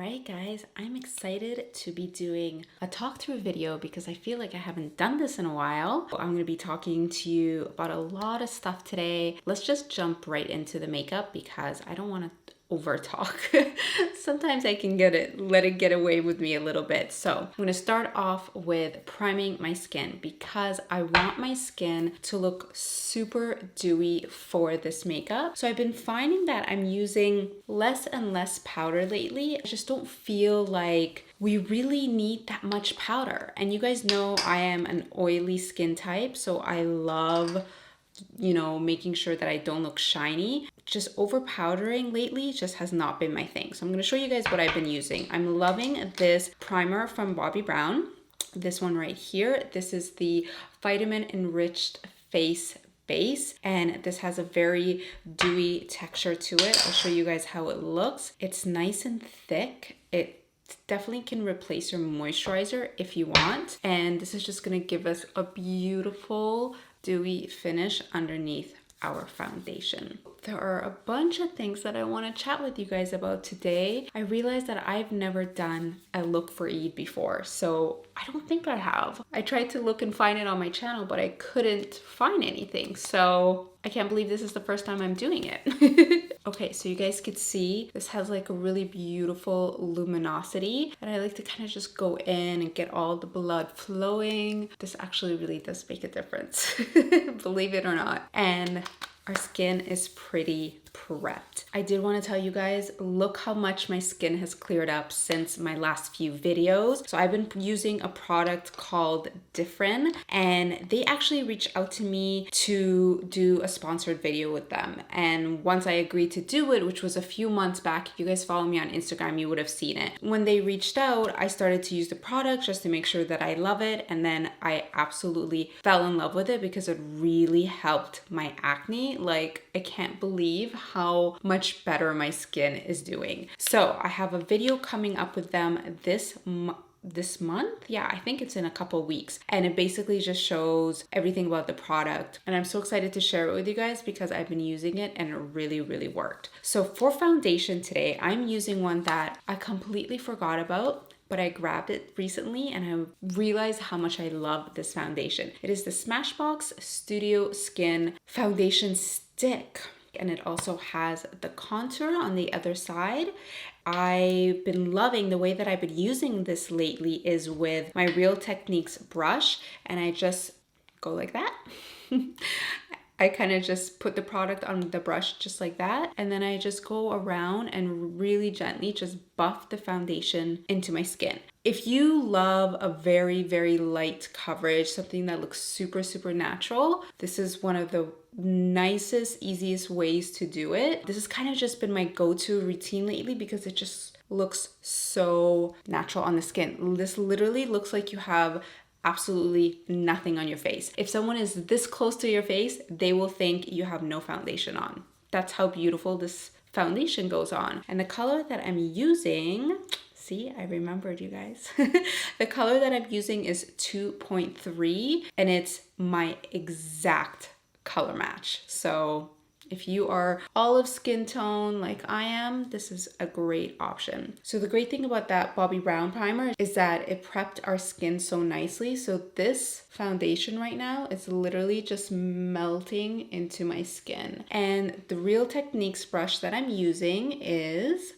Alright guys, I'm excited to be doing a talk through video because I feel like I haven't done this in a while. I'm going to be talking to you about a lot of stuff today. Let's just jump right into the makeup because I don't want to over talk. Sometimes I can let it get away with me a little bit. So I'm going to start off with priming my skin because I want my skin to look super dewy for this makeup. So I've been finding that I'm using less and less powder lately. I just don't feel like we really need that much powder. And you guys know I am an oily skin type, so I love making sure that I don't look shiny. Just over powdering lately just has not been my thing. So I'm going to show you guys what I've been using. I'm loving this primer from Bobbi Brown. This one right here. This is the Vitamin Enriched Face Base, and this has a very dewy texture to it. I'll show you guys how it looks. It's nice and thick. It definitely can replace your moisturizer if you want. And this is just going to give us a beautiful dewy finish underneath our foundation. There are a bunch of things that I want to chat with you guys about today. I realized that I've never done a look for Eid before, so I don't think I have. I tried to look and find it on my channel, but I couldn't find anything, so I can't believe this is the first time I'm doing it. Okay, so you guys could see this has like a really beautiful luminosity, and I like to kind of just go in and get all the blood flowing. This actually really does make a difference, believe it or not. And our skin is pretty prepped. I did want to tell you guys, look how much my skin has cleared up since my last few videos. So I've been using a product called Different, and they actually reached out to me to do a sponsored video with them. And once I agreed to do it, which was a few months back, if you guys follow me on Instagram, you would have seen it. When they reached out, I started to use the product just to make sure that I love it. And then I absolutely fell in love with it because it really helped my acne. Like, I can't believe how much better my skin is doing. So I have a video coming up with them this month. Yeah, I think it's in a couple weeks, and it basically just shows everything about the product, and I'm so excited to share it with you guys because I've been using it and it really worked. So for foundation today, I'm using one that I completely forgot about, but I grabbed it recently and I realized how much I love this foundation. It is the SVASHBOX Studio Skin Foundation Stick, and it also has the contour on the other side. I've been loving the way that I've been using this lately is with my Real Techniques brush, and I just go like that. I kind of just put the product on the brush just like that, and then I just go around and really gently just buff the foundation into my skin. If you love a very light coverage, something that looks super natural, this is one of the nicest, easiest ways to do it. This has kind of just been my go-to routine lately because it just looks so natural on the skin. This literally looks like you have absolutely nothing on your face. If someone is this close to your face, they will think you have no foundation on. That's how beautiful this foundation goes on. And the color that I'm using, see, I remembered, you guys. The color that I'm using is 2.3, and it's my exact color match. So if you are olive skin tone like I am, this is a great option. So the great thing about that Bobbi Brown primer is that it prepped our skin so nicely. So this foundation right now is literally just melting into my skin. And the Real Techniques brush that I'm using is,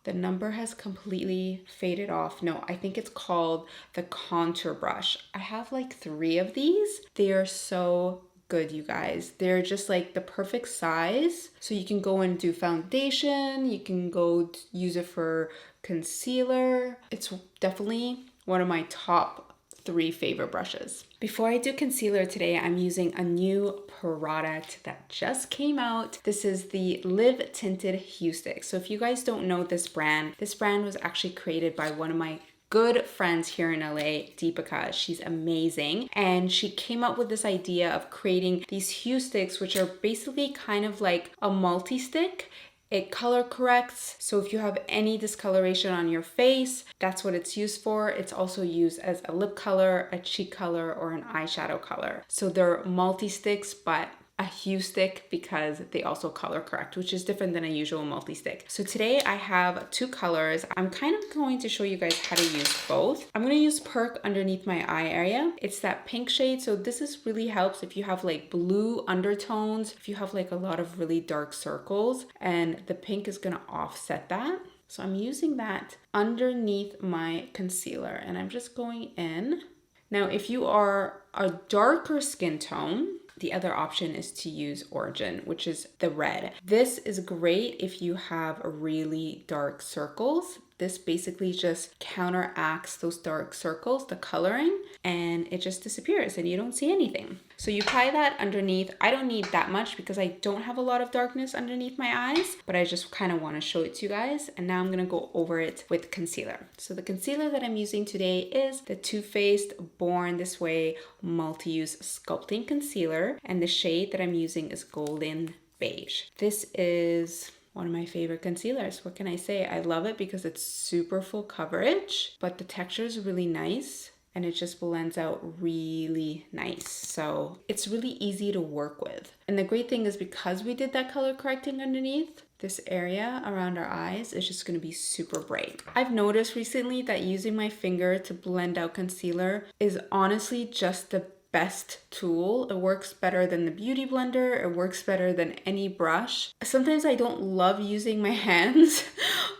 the number has completely faded off. No, I think it's called the contour brush. I have like 3 of these. They are so good, you guys. They're just like the perfect size. So you can go and do foundation, you can go use it for concealer. It's definitely one of my top 3 favorite brushes. Before I do concealer today, I'm using a new product that just came out. This is the Live Tinted Hue Stick. So if you guys don't know this brand was actually created by one of my good friends here in LA, Deepika. She's amazing. And she came up with this idea of creating these hue sticks, which are basically kind of like a multi-stick. It color corrects. So if you have any discoloration on your face, that's what it's used for. It's also used as a lip color, a cheek color, or an eyeshadow color. So they're multi-sticks, but a hue stick because they also color correct, which is different than a usual multi-stick. So today I have two colors. I'm kind of going to show you guys how to use both. I'm going to use Perk underneath my eye area. It's that pink shade. So this is really helps if you have like blue undertones, if you have like a lot of really dark circles, and the pink is going to offset that. So I'm using that underneath my concealer and I'm just going in. Now, if you are a darker skin tone, the other option is to use Origin, which is the red. This is great if you have really dark circles. This basically just counteracts those dark circles, the coloring, and it just disappears and you don't see anything. So you apply that underneath. I don't need that much because I don't have a lot of darkness underneath my eyes, but I just kind of want to show it to you guys. And now I'm going to go over it with concealer. So the concealer that I'm using today is the Too Faced Born This Way Multi-Use Sculpting Concealer. And the shade that I'm using is Golden Beige. This is one of my favorite concealers. What can I say? I love it because it's super full coverage, but the texture is really nice and it just blends out really nice. So it's really easy to work with. And the great thing is because we did that color correcting underneath, this area around our eyes is just gonna be super bright. I've noticed recently that using my finger to blend out concealer is honestly just the best tool. It works better than the beauty blender. It works better than any brush. Sometimes I don't love using my hands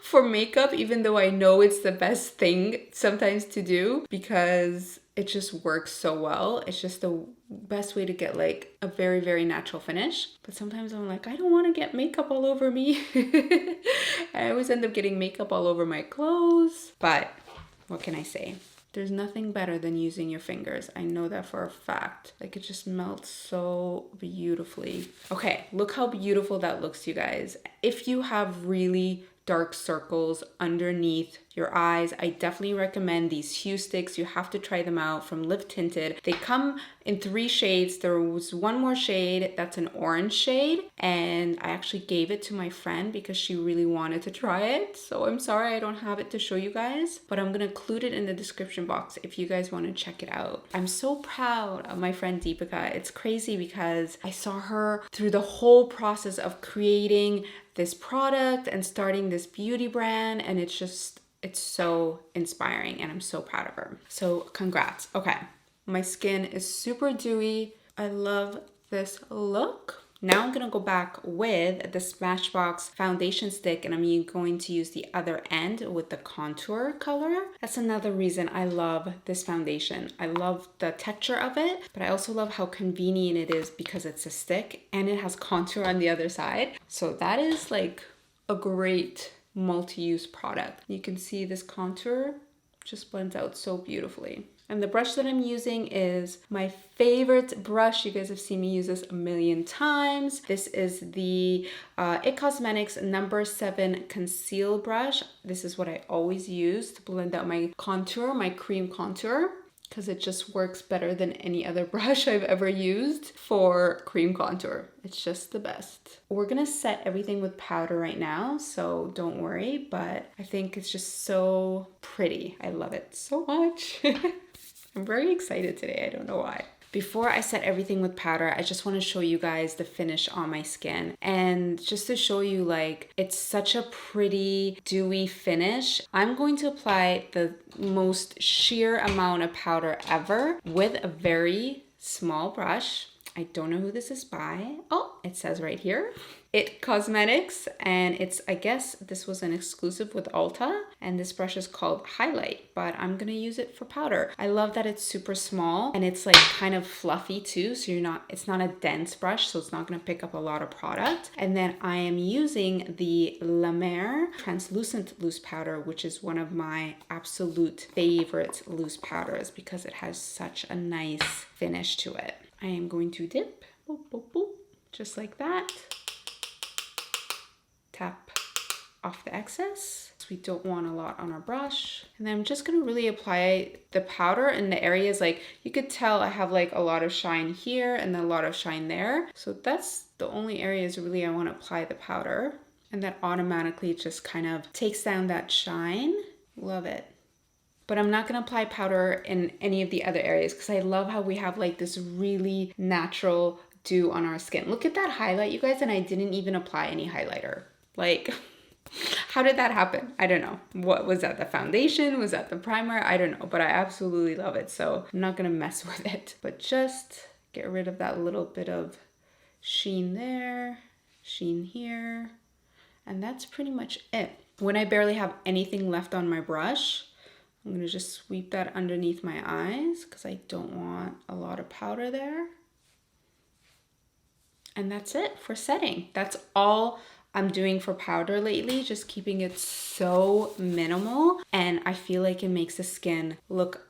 for makeup, even though I know it's the best thing sometimes to do because it just works so well. It's just the best way to get like a very, very natural finish. But sometimes I'm like, I don't want to get makeup all over me. I always end up getting makeup all over my clothes. But what can I say? There's nothing better than using your fingers. I know that for a fact. Like it just melts so beautifully. Okay, look how beautiful that looks, you guys. If you have really dark circles underneath your eyes, I definitely recommend these hue sticks. You have to try them out from Live Tinted. They come in 3 shades. There was one more shade that's an orange shade, and I actually gave it to my friend because she really wanted to try it. So I'm sorry I don't have it to show you guys, but I'm gonna include it in the description box if you guys want to check it out. I'm so proud of my friend Deepika. It's crazy because I saw her through the whole process of creating this product and starting this beauty brand, and it's so inspiring and I'm so proud of her. So congrats. Okay, my skin is super dewy. I love this look. Now I'm gonna go back with the Smashbox foundation stick and I'm going to use the other end with the contour color. That's another reason I love this foundation. I love the texture of it, but I also love how convenient it is because it's a stick and it has contour on the other side. So that is like a great multi-use product. You can see this contour just blends out so beautifully. And the brush that I'm using is my favorite brush. You guys have seen me use this a million times. This is the IT Cosmetics number 7 conceal brush. This is what I always use to blend out my contour, my cream contour, because it just works better than any other brush I've ever used for cream contour. It's just the best. We're gonna set everything with powder right now, so don't worry, but I think it's just so pretty. I love it so much. I'm very excited today, I don't know why. Before I set everything with powder, I just want to show you guys the finish on my skin. And just to show you, like, it's such a pretty dewy finish. I'm going to apply the most sheer amount of powder ever with a very small brush. I don't know who this is by. Oh, it says right here. IT Cosmetics, and it's, I guess this was an exclusive with Ulta, and this brush is called Highlight, but I'm gonna use it for powder. I love that it's super small and it's like kind of fluffy too, so it's not a dense brush, so it's not gonna pick up a lot of product. And then I am using the La Mer translucent loose powder, which is one of my absolute favorite loose powders because it has such a nice finish to it. I am going to dip, boop, boop, boop, just like that. Tap off the excess. We don't want a lot on our brush. And then I'm just gonna really apply the powder in the areas, like you could tell I have like a lot of shine here and then a lot of shine there. So that's the only areas really I want to apply the powder. And that automatically just kind of takes down that shine. Love it. But I'm not gonna apply powder in any of the other areas because I love how we have like this really natural do on our skin. Look at that highlight, you guys, and I didn't even apply any highlighter. Like, how did that happen? I don't know. What was that? The foundation? Was that the primer? I don't know, but I absolutely love it. So I'm not gonna mess with it, but just get rid of that little bit of sheen there, sheen here, and that's pretty much it. When I barely have anything left on my brush, I'm gonna just sweep that underneath my eyes because I don't want a lot of powder there. And that's it for setting. That's all I'm doing for powder lately, just keeping it so minimal. And I feel like it makes the skin look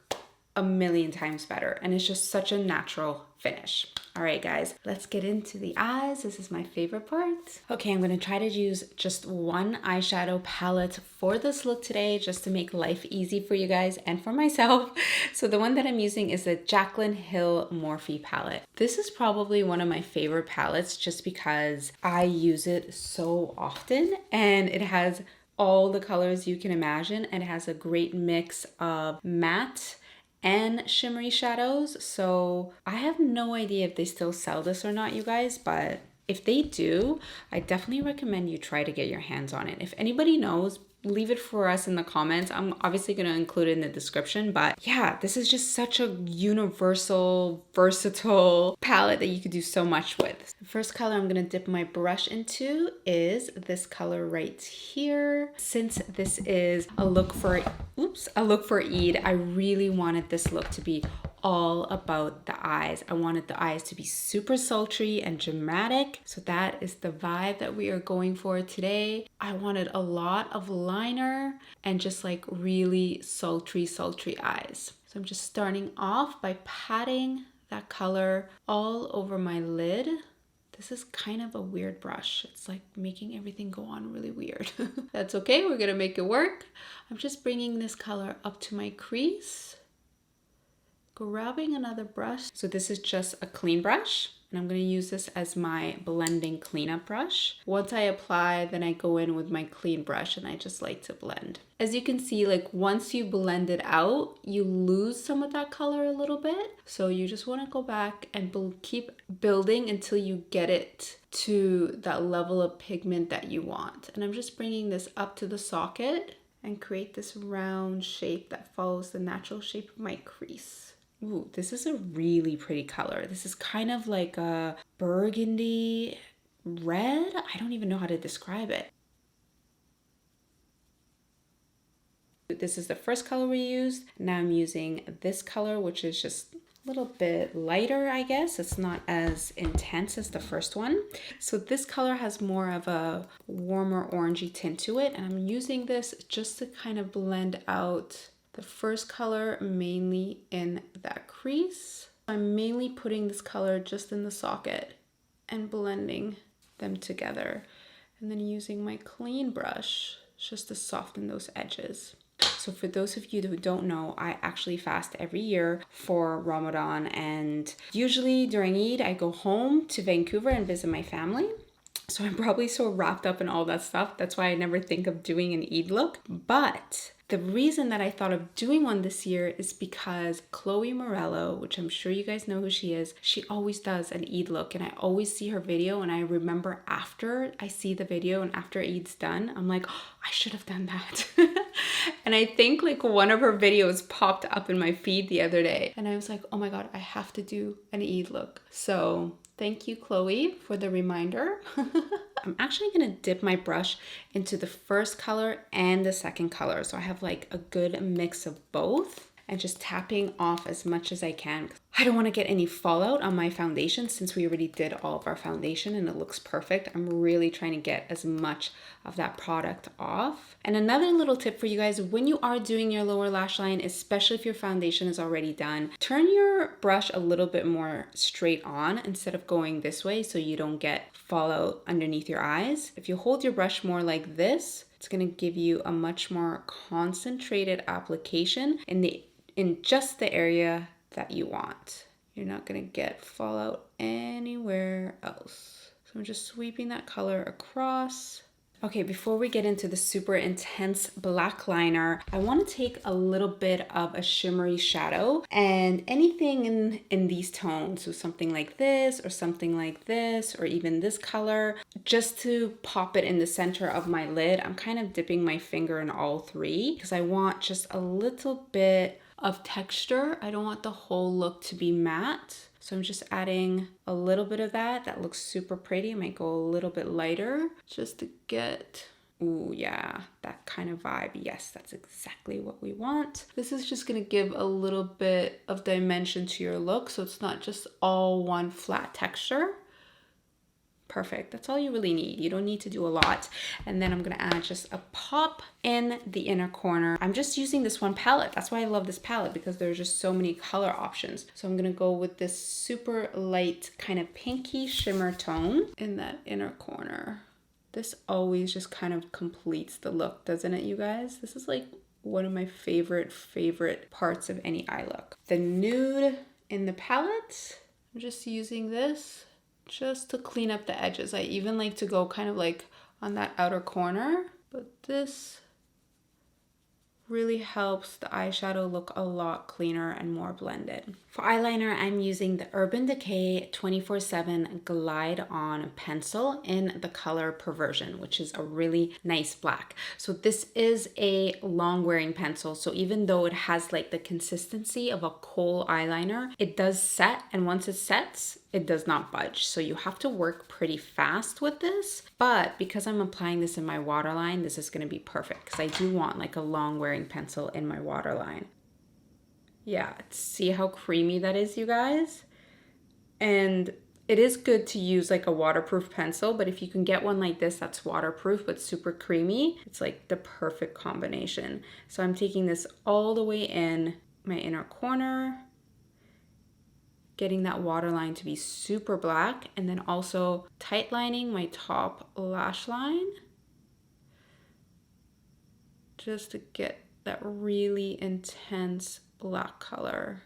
a million times better. And it's just such a natural finish. All right, guys, let's get into the eyes. This is my favorite part. Okay, I'm gonna try to use just one eyeshadow palette for this look today, just to make life easy for you guys and for myself. So the one that I'm using is the Jaclyn Hill Morphe palette. This is probably one of my favorite palettes just because I use it so often, and it has all the colors you can imagine, and it has a great mix of matte and shimmery shadows. So I have no idea if they still sell this or not, you guys, but if they do, I definitely recommend you try to get your hands on it. If anybody knows, leave it for us in the comments. I'm obviously going to include it in the description, but yeah, this is just such a universal, versatile palette that you could do so much with. The first color I'm going to dip my brush into is this color right here. Since this is a look for Eid, I really wanted this look to be all about the eyes. I wanted the eyes to be super sultry and dramatic. So that is the vibe that we are going for today. I wanted a lot of liner and just like really sultry eyes. So I'm just starting off by patting that color all over my lid. This is kind of a weird brush. It's like making everything go on really weird. That's okay, we're gonna make it work. I'm just bringing this color up to my crease, grabbing another brush. So this is just a clean brush, and I'm going to use this as my blending cleanup brush. Once I apply, then I go in with my clean brush and I just like to blend. As you can see, like once you blend it out, you lose some of that color a little bit. So you just want to go back and keep building until you get it to that level of pigment that you want. And I'm just bringing this up to the socket and create this round shape that follows the natural shape of my crease. Ooh, this is a really pretty color. This is kind of like a burgundy red. I don't even know how to describe it. This is the first color we used. Now I'm using this color, which is just a little bit lighter, I guess. It's not as intense as the first one. So this color has more of a warmer orangey tint to it. And I'm using this just to kind of blend out the first color mainly in that crease. I'm mainly putting this color just in the socket and blending them together. And then using my clean brush just to soften those edges. So for those of you who don't know, I actually fast every year for Ramadan, and usually during Eid, I go home to Vancouver and visit my family. So I'm probably so wrapped up in all that stuff. That's why I never think of doing an Eid look. But the reason that I thought of doing one this year is because Chloe Morello, which I'm sure you guys know who she is, she always does an Eid look, and I always see her video, and I remember after I see the video and after Eid's done, I'm like, oh, I should have done that. And I think like one of her videos popped up in my feed the other day, and I was like, oh my God, I have to do an Eid look. So thank you, Chloe, for the reminder. I'm actually gonna dip my brush into the first color and the second color. So I have like a good mix of both, and just tapping off as much as I can. I don't want to get any fallout on my foundation since we already did all of our foundation and it looks perfect. I'm really trying to get as much of that product off. And another little tip for you guys, when you are doing your lower lash line, especially if your foundation is already done, turn your brush a little bit more straight on instead of going this way so you don't get fallout underneath your eyes. If you hold your brush more like this, it's going to give you a much more concentrated application in just the area that you want. You're not going to get fallout anywhere else. So I'm just sweeping that color across. Okay, before we get into the super intense black liner, I want to take a little bit of a shimmery shadow and anything in these tones, so something like this or something like this or even this color, just to pop it in the center of my lid. I'm kind of dipping my finger in all three because I want just a little bit of texture. I don't want the whole look to be matte. So I'm just adding a little bit of that. That looks super pretty. I might go a little bit lighter just to get, ooh, yeah, that kind of vibe. Yes, that's exactly what we want. This is just gonna give a little bit of dimension to your look, so it's not just all one flat texture. Perfect. That's all you really need. You don't need to do a lot. And then I'm going to add just a pop in the inner corner. I'm just using this one palette. That's why I love this palette, because there's just so many color options. So I'm going to go with this super light kind of pinky shimmer tone in that inner corner. This always just kind of completes the look, doesn't it, you guys? This is like one of my favorite parts of any eye look. The nude in the palette, I'm just using this just to clean up the edges. I even like to go kind of like on that outer corner, but this really helps the eyeshadow look a lot cleaner and more blended. For eyeliner, I'm using the Urban Decay 24/7 Glide On pencil in the color Perversion, which is a really nice black. So this is a long wearing pencil. So even though it has like the consistency of a kohl eyeliner, it does set, and once it sets, it does not budge. So you have to work pretty fast with this, but because I'm applying this in my waterline, this is gonna be perfect because I do want like a long wearing pencil in my waterline. Yeah, see how creamy that is, you guys? And it is good to use like a waterproof pencil, but if you can get one like this that's waterproof but super creamy, it's like the perfect combination. So I'm taking this all the way in my inner corner, getting that waterline to be super black, and then also tight lining my top lash line just to get that really intense black color.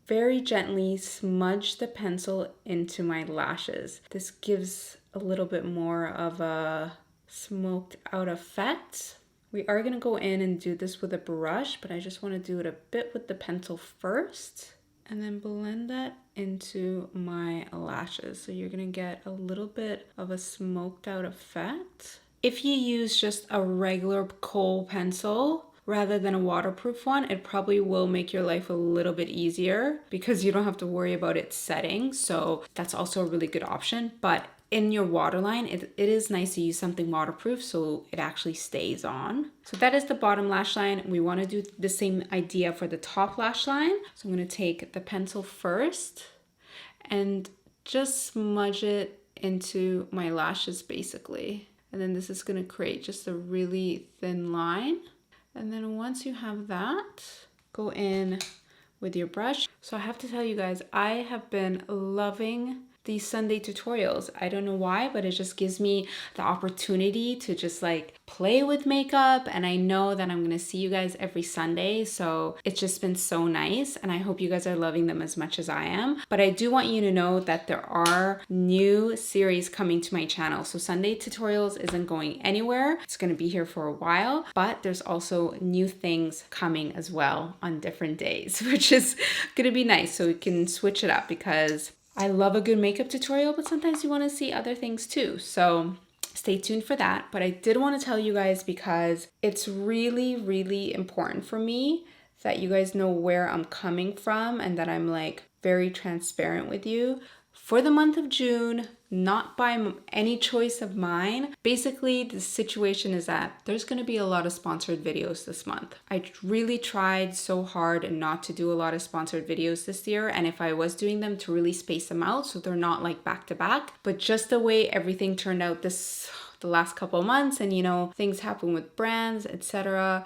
Very gently smudge the pencil into my lashes. This gives a little bit more of a smoked out effect. We are gonna go in and do this with a brush, but I just wanna do it a bit with the pencil first and then blend that into my lashes. So you're gonna get a little bit of a smoked out effect. If you use just a regular kohl pencil rather than a waterproof one, it probably will make your life a little bit easier because you don't have to worry about it setting. So that's also a really good option. But in your waterline, it is nice to use something waterproof so it actually stays on. So that is the bottom lash line. We want to do the same idea for the top lash line. So I'm going to take the pencil first and just smudge it into my lashes basically. And then this is going to create just a really thin line. And then once you have that, go in with your brush. So I have to tell you guys, I have been loving these Sunday tutorials. I don't know why, but it just gives me the opportunity to just like play with makeup. And I know that I'm gonna see you guys every Sunday. So it's just been so nice. And I hope you guys are loving them as much as I am. But I do want you to know that there are new series coming to my channel. So Sunday tutorials isn't going anywhere. It's gonna be here for a while, but there's also new things coming as well on different days, which is gonna be nice. So we can switch it up because I love a good makeup tutorial, but sometimes you want to see other things too. So stay tuned for that. But I did want to tell you guys because it's really, really important for me that you guys know where I'm coming from and that I'm like very transparent with you. For the month of June, not by any choice of mine, basically the situation is that there's going to be a lot of sponsored videos this month. I really tried so hard not to do a lot of sponsored videos this year, and if I was doing them, to really space them out so they're not like back to back. But just the way everything turned out the last couple of months, and you know, things happen with brands, etc.,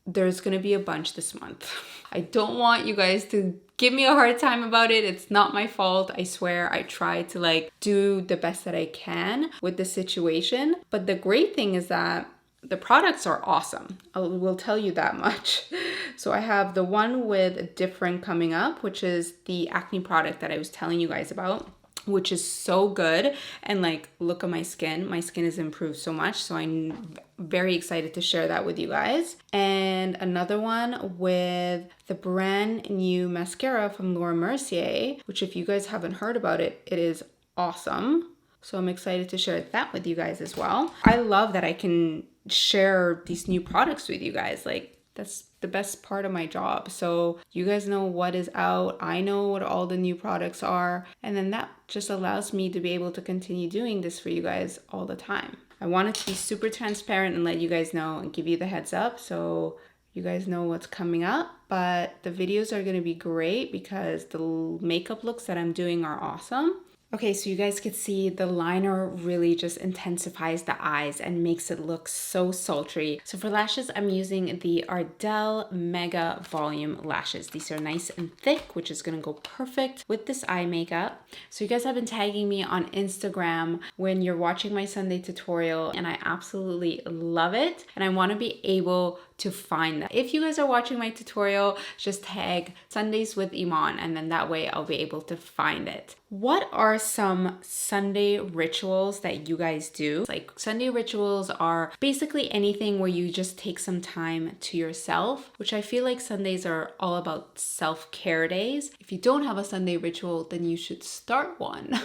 there's gonna be a bunch this month. I don't want you guys to give me a hard time about it. It's not my fault. I swear I try to like do the best that I can with the situation. But the great thing is that the products are awesome. I will tell you that much. So I have the one with Different coming up, which is the acne product that I was telling you guys about. which is so good. And like, look at my skin. My skin has improved so much. So I'm very excited to share that with you guys. And another one with the brand new mascara from Laura Mercier, which if you guys haven't heard about it, it is awesome. So I'm excited to share that with you guys as well. I love that I can share these new products with you guys. Like, that's the best part of my job. So you guys know what is out. I know what all the new products are. And then that just allows me to be able to continue doing this for you guys all the time. I wanted to be super transparent and let you guys know and give you the heads up so you guys know what's coming up. But the videos are going to be great because the makeup looks that I'm doing are awesome. Okay, so you guys could see the liner really just intensifies the eyes and makes it look so sultry. So for lashes, I'm using the Ardell Mega Volume Lashes. These are nice and thick, which is gonna go perfect with this eye makeup. So you guys have been tagging me on Instagram when you're watching my Sunday tutorial, and I absolutely love it. And I wanna be able to find that. If you guys are watching my tutorial, just tag Sundays with Eman, and then that way I'll be able to find it. What are some Sunday rituals that you guys do? Like, Sunday rituals are basically anything where you just take some time to yourself, which I feel like Sundays are all about self-care days. If you don't have a Sunday ritual, then you should start one.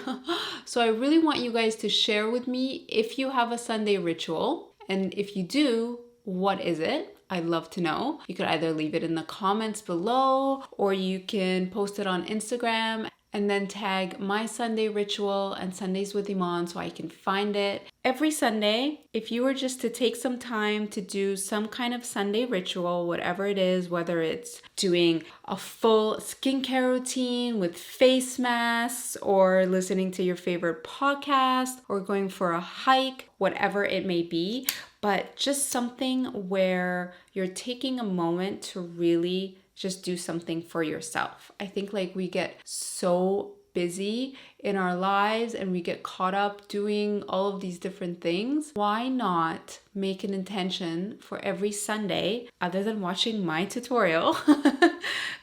So I really want you guys to share with me if you have a Sunday ritual, and if you do, what is it? I'd love to know. You could either leave it in the comments below, or you can post it on Instagram and then tag my Sunday ritual and Sundays with Eman so I can find it. Every Sunday, if you were just to take some time to do some kind of Sunday ritual, whatever it is, whether it's doing a full skincare routine with face masks, or listening to your favorite podcast, or going for a hike, whatever it may be, but just something where you're taking a moment to really just do something for yourself. I think like we get so busy in our lives and we get caught up doing all of these different things. Why not make an intention for every Sunday, other than watching my tutorial,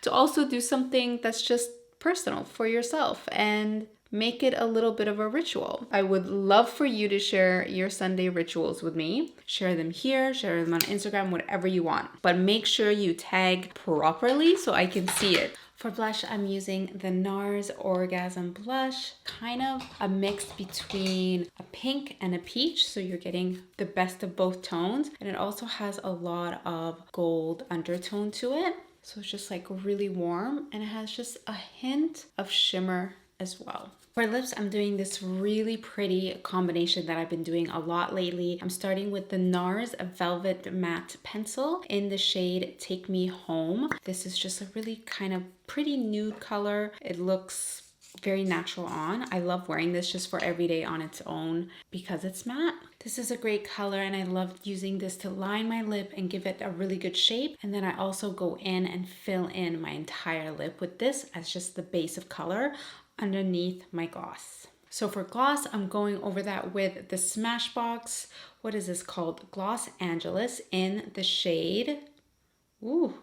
to also do something that's just personal for yourself and make it a little bit of a ritual. I would love for you to share your Sunday rituals with me. Share them here, share them on Instagram, whatever you want. But make sure you tag properly so I can see it. For blush, I'm using the NARS Orgasm Blush, kind of a mix between a pink and a peach, so you're getting the best of both tones. And it also has a lot of gold undertone to it. So it's just like really warm, and it has just a hint of shimmer as well. For lips, I'm doing this really pretty combination that I've been doing a lot lately. I'm starting with the NARS Velvet Matte Pencil in the shade Take Me Home. This is just a really kind of pretty nude color. It looks very natural on. I love wearing this just for every day on its own because it's matte. This is a great color, and I love using this to line my lip and give it a really good shape. And then I also go in and fill in my entire lip with this as just the base of color underneath my gloss. So for gloss, I'm going over that with the Smashbox, what is this called? Gloss Angeles in the shade, ooh,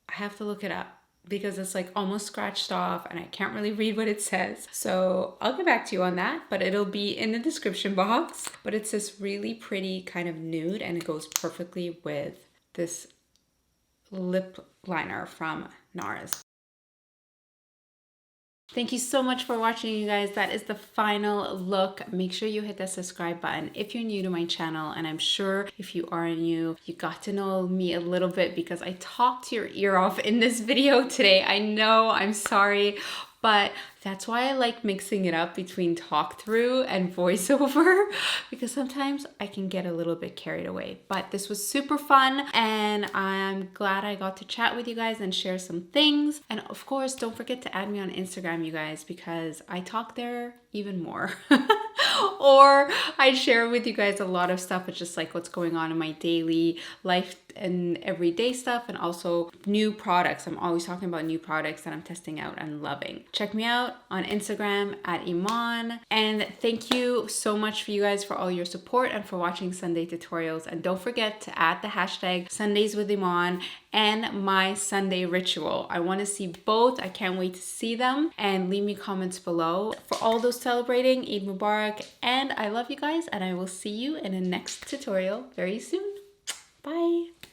I have to look it up because it's like almost scratched off and I can't really read what it says. So I'll get back to you on that, but it'll be in the description box. But it's this really pretty kind of nude, and it goes perfectly with this lip liner from NARS. Thank you so much for watching, you guys. That is the final look. Make sure you hit that subscribe button if you're new to my channel, and I'm sure if you are new, you got to know me a little bit because I talked your ear off in this video today. I know, I'm sorry, but that's why I like mixing it up between talk through and voiceover, because sometimes I can get a little bit carried away. But this was super fun, and I'm glad I got to chat with you guys and share some things. And of course, don't forget to add me on Instagram, you guys, because I talk there even more. Or I share with you guys a lot of stuff. It's just like what's going on in my daily life and everyday stuff, and also new products. I'm always talking about new products that I'm testing out and loving. Check me out on Instagram at Eman. And thank you so much for you guys for all your support and for watching Sunday tutorials. And don't forget to add the hashtag Sundays with Eman and my Sunday ritual. I want to see both. I can't wait to see them, and leave me comments below. For all those celebrating, Eid Mubarak, and I love you guys, and I will see you in the next tutorial very soon. Bye.